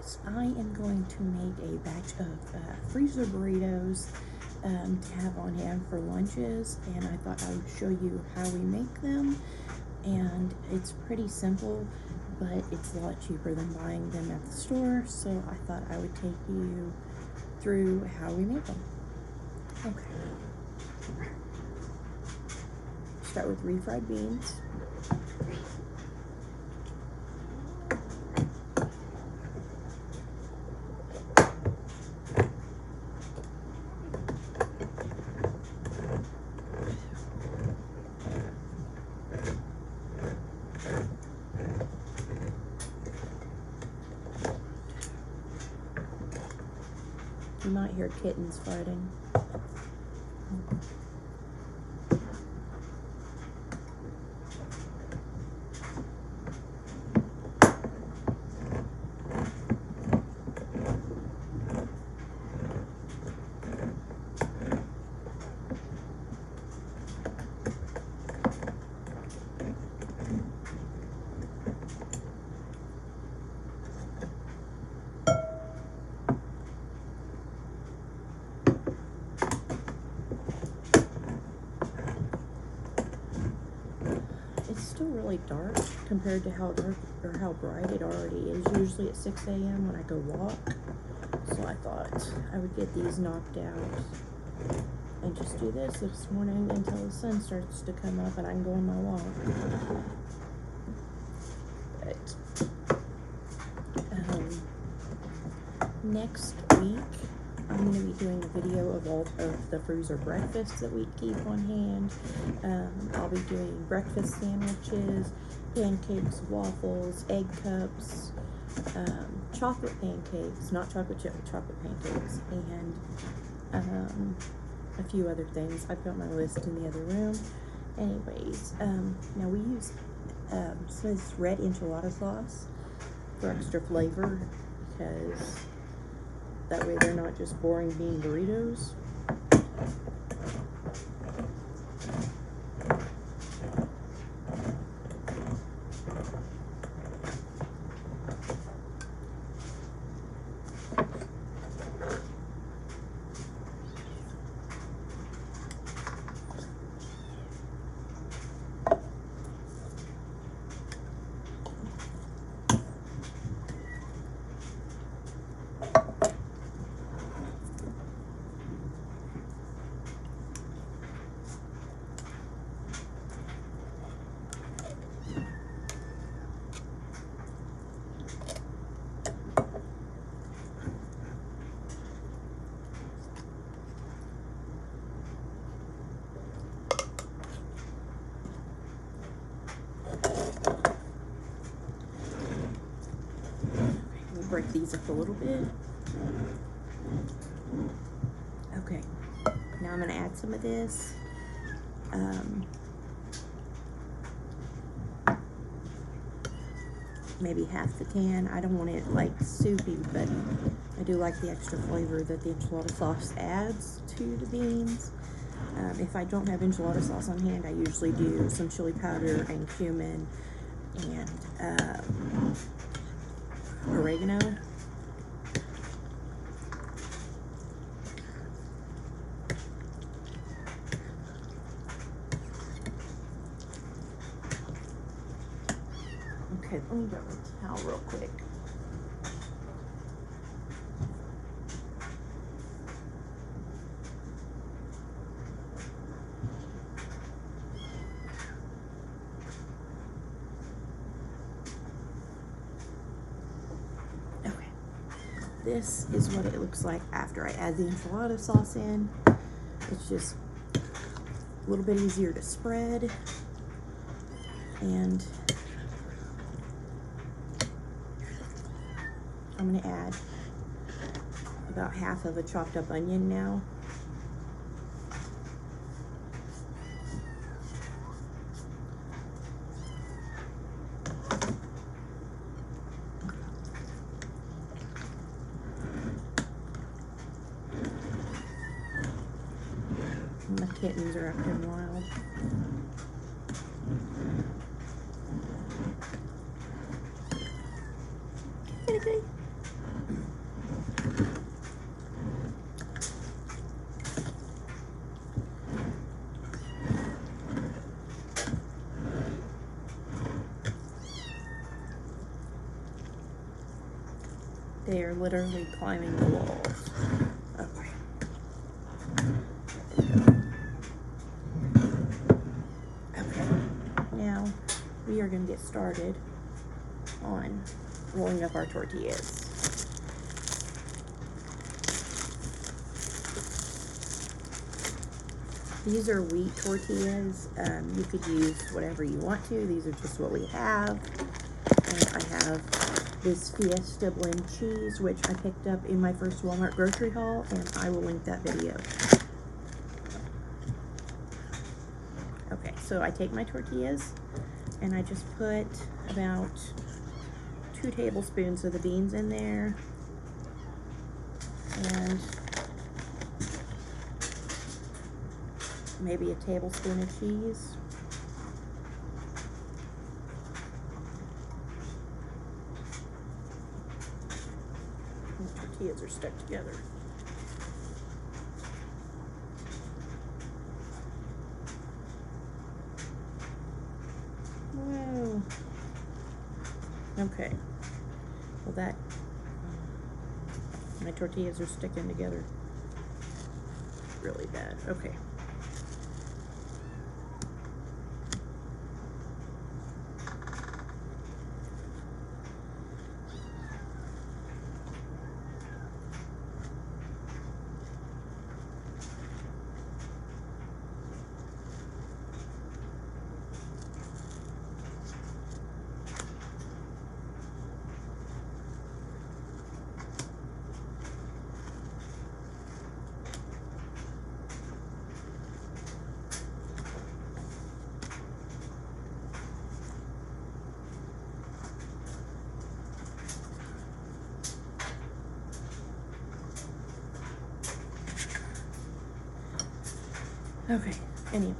guys, I am going to make a batch of freezer burritos to have on hand for lunches, and I thought I would show you how we make them. And it's pretty simple, but it's a lot cheaper than buying them at the store, so I thought I would take you through how we make them. Okay. Start with refried beans. You might hear kittens fighting. Really dark compared to how dark or how bright it already is. Usually at 6 a.m. when I go walk, so I thought I would get these knocked out and just do this morning until the sun starts to come up and I can go on my walk. But next week I'm going to be doing a video of all of the freezer breakfasts that we keep on hand. I'll be doing breakfast sandwiches, pancakes, waffles, egg cups, chocolate pancakes, not chocolate chip, chocolate pancakes, and a few other things. I've got my list in the other room. Anyways, now we use Smith's red enchilada sauce for extra flavor, because that way they're not just boring bean burritos. Break these up a little bit. Okay, now I'm going to add some of this. Maybe half the can. I don't want it like soupy, but I do like the extra flavor that the enchilada sauce adds to the beans. If I don't have enchilada sauce on hand, I usually do some chili powder and cumin and oregano. Okay, let me grab a towel real quick. This is what it looks like after I add the enchilada sauce in. It's just a little bit easier to spread, and I'm going to add about half of a chopped up onion now. My kittens are acting wild. Kitty. They are literally climbing the walls. Okay. Okay. Now we are going to get started on rolling up our tortillas. These are wheat tortillas. You could use whatever you want to. These are just what we have. I have this Fiesta blend cheese, which I picked up in my first Walmart grocery haul, and I will link that video. Okay, so I take my tortillas and I just put about 2 tablespoons of the beans in there, and maybe a tablespoon of cheese. The tortillas are stuck together. Whoa. Okay. Well, my tortillas are sticking together really bad. Okay. Okay, anyways.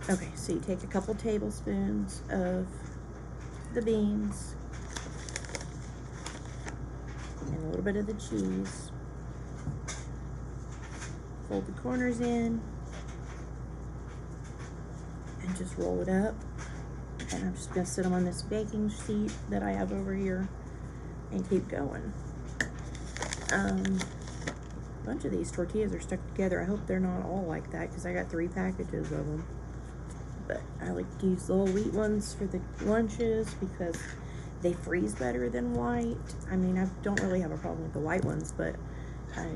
Okay, so you take a couple tablespoons of the beans and a little bit of the cheese. Fold the corners in and just roll it up. And I'm just gonna sit them on this baking sheet that I have over here and keep going. A bunch of these tortillas are stuck together. I hope they're not all like that, because I got 3 packages of them. But I like to use the whole wheat ones for the lunches because they freeze better than white. I mean, I don't really have a problem with the white ones, but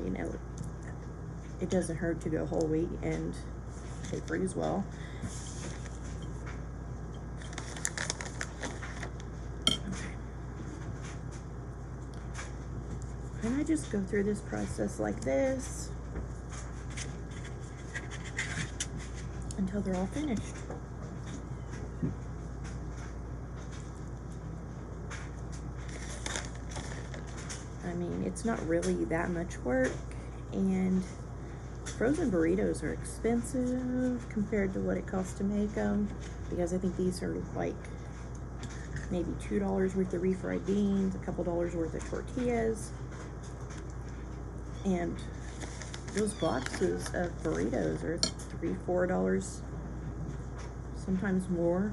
you know, it doesn't hurt to go whole wheat and they freeze well. And I just go through this process like this until they're all finished. I mean, it's not really that much work, and frozen burritos are expensive compared to what it costs to make them, because I think these are like maybe $2 worth of refried beans, a couple dollars worth of tortillas. And those boxes of burritos are $3, $4, sometimes more.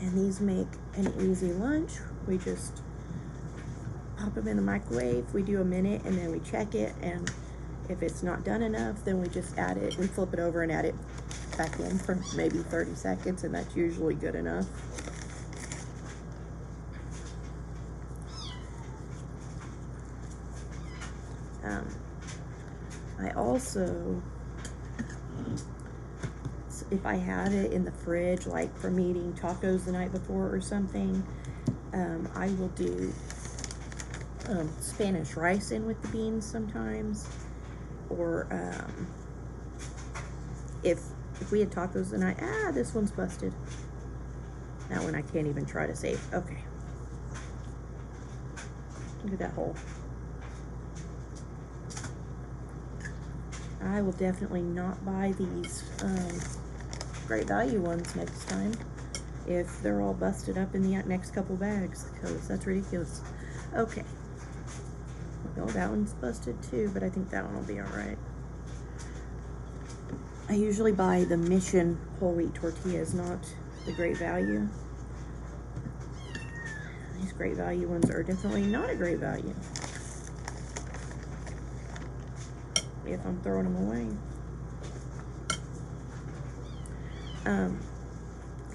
And these make an easy lunch. We just pop them in the microwave. We do a minute and then we check it. And if it's not done enough, then we just add it. We flip it over and add it back in for maybe 30 seconds, and that's usually good enough. I also, if I have it in the fridge, like from eating tacos the night before or something, I will do Spanish rice in with the beans sometimes. Or if we had tacos the night, this one's busted. That one I can't even try to save. Okay. Look at that hole. I will definitely not buy these Great Value ones next time if they're all busted up in the next couple bags, because that's ridiculous. Okay. No, that one's busted too, but I think that one will be alright. I usually buy the Mission whole wheat tortillas, not the Great Value. These these great value ones are definitely not a great value if I'm throwing them away.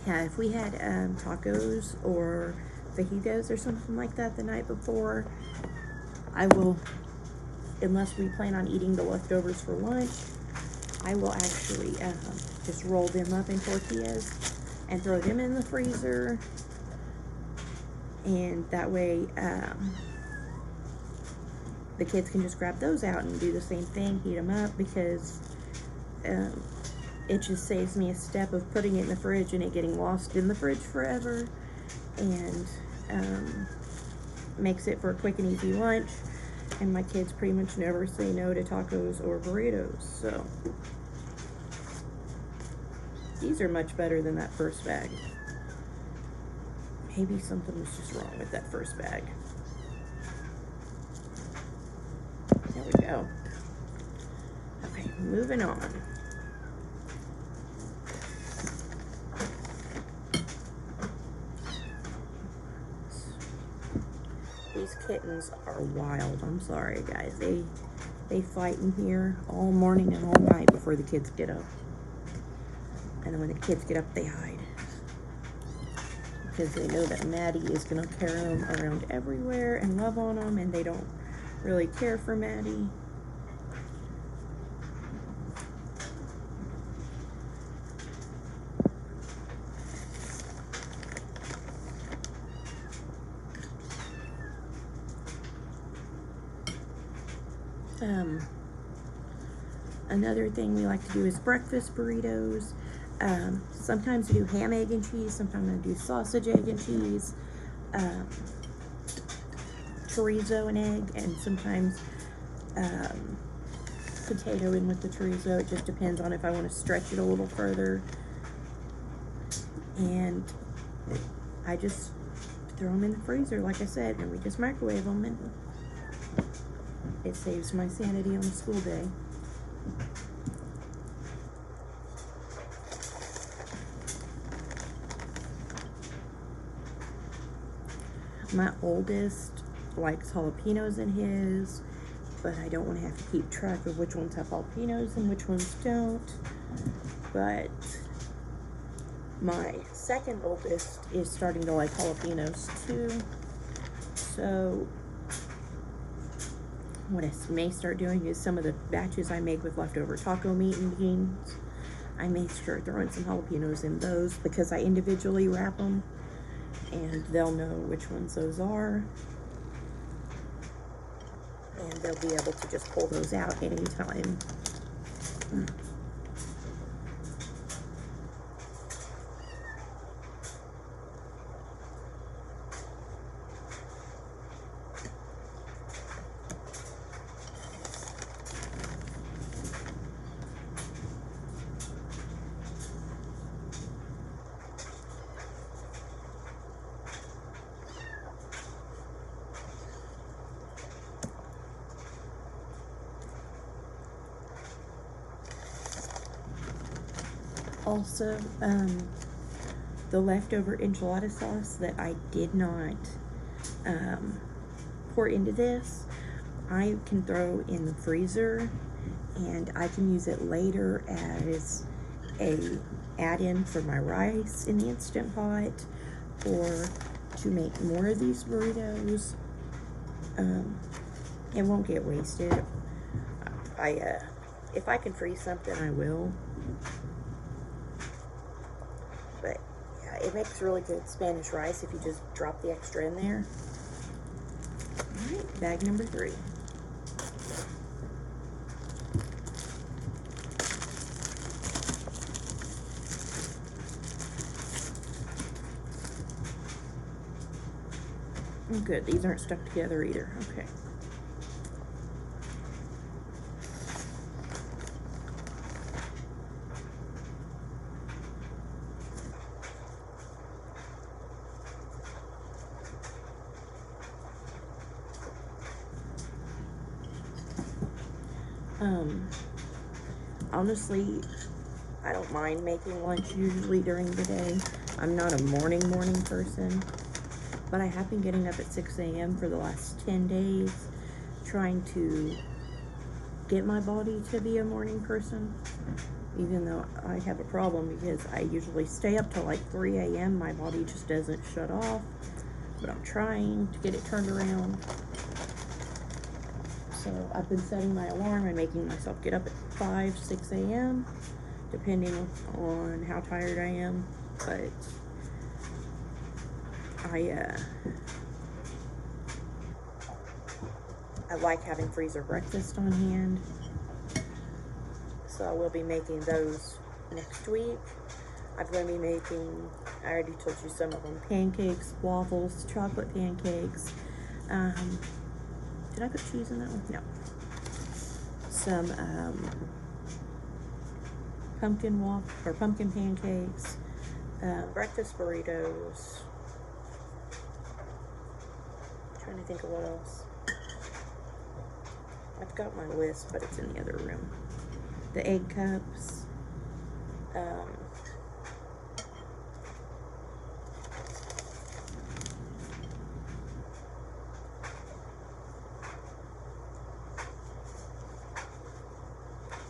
Yeah, if we had tacos or fajitas or something like that the night before, I will, unless we plan on eating the leftovers for lunch, I will actually just roll them up in tortillas and throw them in the freezer. And that way, the kids can just grab those out and do the same thing, heat them up, because it just saves me a step of putting it in the fridge and it getting lost in the fridge forever, and makes it for a quick and easy lunch. And my kids pretty much never say no to tacos or burritos, so these are much better than that first bag. Maybe something was just wrong with that first bag. There we go. Okay, moving on. These kittens are wild. I'm sorry, guys. They fight in here all morning and all night before the kids get up. And then when the kids get up, they hide. Because they know that Maddie is going to carry them around everywhere and love on them, and they don't really care for Maddie. Another thing we like to do is breakfast burritos. Sometimes we do ham, egg, and cheese. Sometimes I do sausage, egg, and cheese. Chorizo and egg, and sometimes potato in with the chorizo. It just depends on if I want to stretch it a little further. And I just throw them in the freezer, like I said, and we just microwave them, and it saves my sanity on a school day. My oldest likes jalapenos in his, but I don't want to have to keep track of which ones have jalapenos and which ones don't. But my second oldest is starting to like jalapenos too. So what I may start doing is some of the batches I make with leftover taco meat and beans, I may start throwing some jalapenos in those, because I individually wrap them and they'll know which ones those are, and they'll be able to just pull those out anytime. Also, the leftover enchilada sauce that I did not pour into this, I can throw in the freezer, and I can use it later as a add-in for my rice in the Instant Pot, or to make more of these burritos. It won't get wasted. If I can freeze something, I will. But yeah, it makes really good Spanish rice if you just drop the extra in there. Alright, bag number 3. Oh, good, these aren't stuck together either. Okay. Honestly, I don't mind making lunch usually during the day. I'm not a morning person. but I have been getting up at 6 a.m. for the last 10 days, trying to get my body to be a morning person, even though I have a problem because I usually stay up till like 3 a.m. My body just doesn't shut off, but I'm trying to get it turned around. So I've been setting my alarm and making myself get up at 5, 6 a.m. depending on how tired I am, but I like having freezer breakfast on hand, so I will be making those next week. I'm going to be making, I already told you some of them, pancakes, waffles, chocolate pancakes. Did I put cheese in that one? No. Some pumpkin pancakes, breakfast burritos. I'm trying to think of what else. I've got my list, but it's in the other room. The egg cups.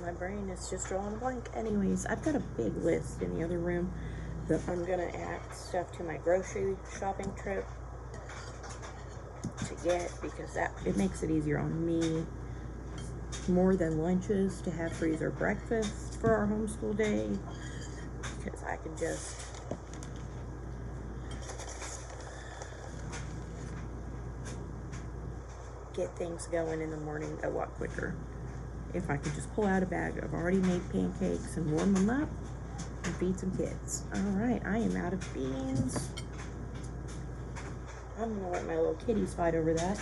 My brain is just drawing a blank. Anyways, I've got a big list in the other room that I'm gonna add stuff to my grocery shopping trip to get, because it makes it easier on me more than lunches to have freezer breakfast for our homeschool day, because I can just get things going in the morning a lot quicker if I could just pull out a bag of already made pancakes and warm them up and feed some kids. All right, I am out of beans. I'm gonna let my little kitties fight over that.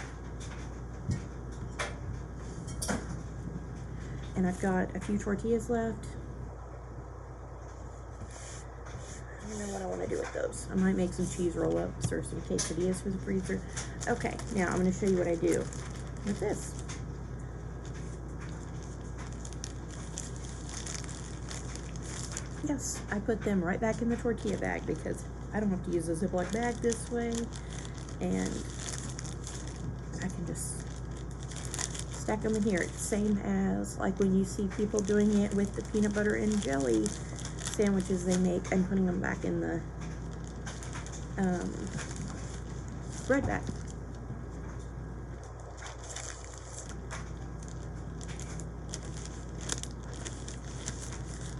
And I've got a few tortillas left. I don't know what I want to do with those. I might make some cheese roll-ups or some quesadillas for the freezer. Okay, now I'm going to show you what I do with this. Yes, I put them right back in the tortilla bag because I don't have to use a Ziploc bag this way, and I can just stack them in here. It's same as like when you see people doing it with the peanut butter and jelly sandwiches they make and putting them back in the bread bag.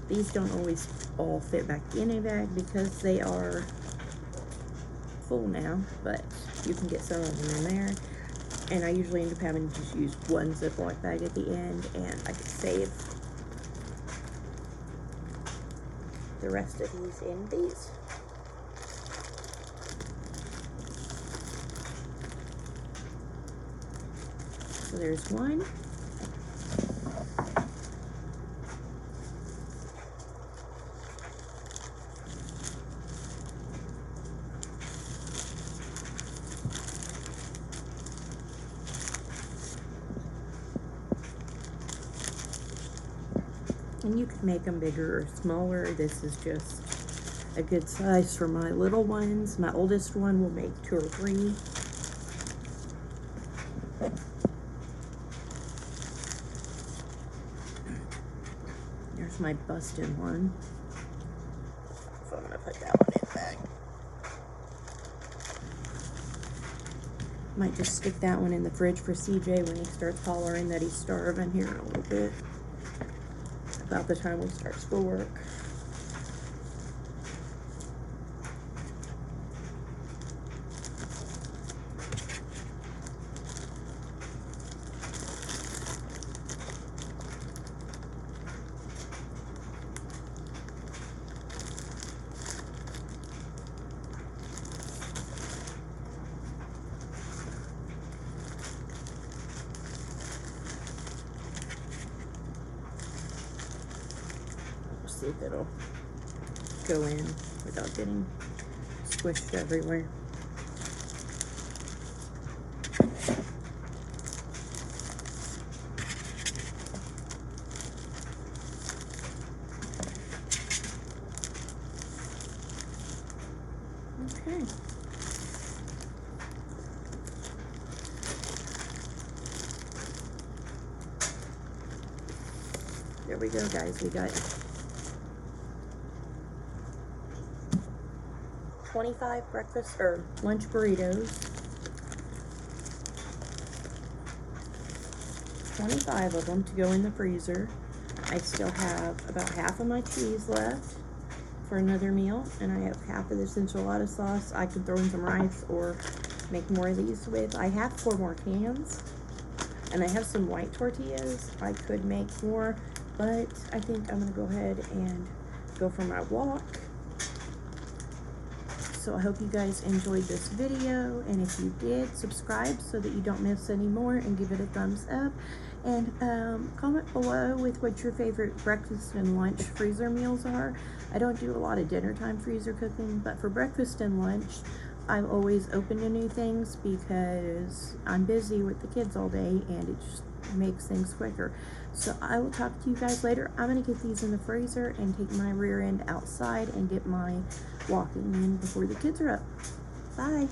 These don't always all fit back in a bag because they are full now, but you can get some of them in there. And I usually end up having to just use one Ziploc bag at the end, and I can save the rest of these in these. So there's one. And you can make them bigger or smaller. This is just a good size for my little ones. My oldest one will make 2 or 3. There's my busted one. So I'm gonna put that one in the bag. Might just stick that one in the fridge for CJ when he starts hollering that he's starving here in a little bit. About the time we start schoolwork. See if it'll go in without getting squished everywhere. Okay. There we go, guys. We got 25 breakfast or lunch burritos. 25 of them to go in the freezer. I still have about half of my cheese left for another meal, and I have half of this enchilada sauce. I could throw in some rice or make more of these with. I have 4 more cans, and I have some white tortillas. I could make more, but I think I'm gonna go ahead and go for my walk. So I hope you guys enjoyed this video, and if you did, subscribe so that you don't miss any more, and give it a thumbs up, and comment below with what your favorite breakfast and lunch freezer meals are. I don't do a lot of dinner time freezer cooking, but for breakfast and lunch, I'm always open to new things because I'm busy with the kids all day, and it just makes things quicker. So I will talk to you guys later. I'm going to get these in the freezer and take my rear end outside and get my walking in before the kids are up. Bye.